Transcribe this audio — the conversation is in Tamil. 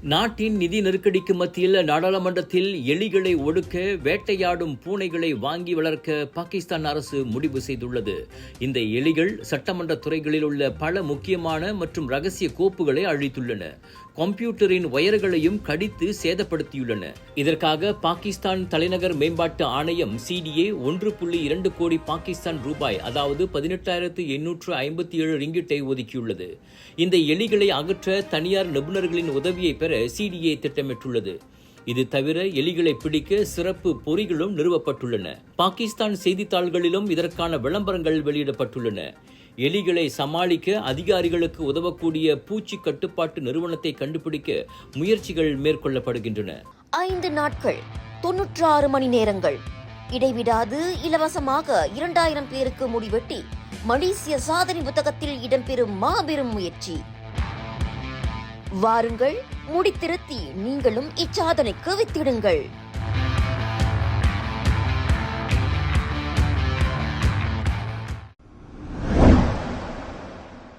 நாட்டின் நிதி நெருக்கடிக்கு மத்தியில் நாடாளுமன்றத்தில் எலிகளை ஒடுக்க வேட்டையாடும் பூனைகளை வாங்கி வளர்க்க பாகிஸ்தான் அரசு முடிவு செய்துள்ளது. இந்த எலிகள் சட்டமன்ற துறைகளில் உள்ள பல முக்கியமான மற்றும் ரகசிய கோப்புகளை அழித்துள்ளன. கம்ப்யூட்டரின் வயர்களையும் கடித்து சேதப்படுத்தியுள்ளன. இதற்காக பாகிஸ்தான் தலைநகர் மேம்பாட்டு ஆணையம் CDA 1.2 கோடி பாகிஸ்தான் ரூபாய், அதாவது 18,857 ரிங்கிட்டை ஒதுக்கியுள்ளது. இந்த எலிகளை அகற்ற தனியார் நிபுணர்களின் உதவியை பெற CDA திட்டமிட்டுள்ளது. இது தவிர எலிகளை பிடிக்க சிறப்பு பொறிகளும் நிறுவப்பட்டுள்ளன. பாகிஸ்தான் செய்தித்தாள்களிலும் இதற்கான விளம்பரங்கள் வெளியிடப்பட்டுள்ளன. எலிகளை சமாளிக்க அதிகாரிகளுக்கு உதவக்கூடிய பூச்சி கட்டுப்பாட்டு நிறுவனத்தை கண்டுபிடிக்க முயற்சிகள் மேற்கொள்ளப்படுகின்றன. 5 நாட்கள் 96 மணி நேரங்கள் இடைவிடாது இலவசமாக 2000 பேருக்கு முடிவெட்டி மலேசிய சாதனை புத்தகத்தில் இடம்பெறும் மாபெரும் முயற்சி. வாருங்கள், முடித்திருத்தி நீங்களும் இச்சாதனைக்கு வித்திடுங்கள்.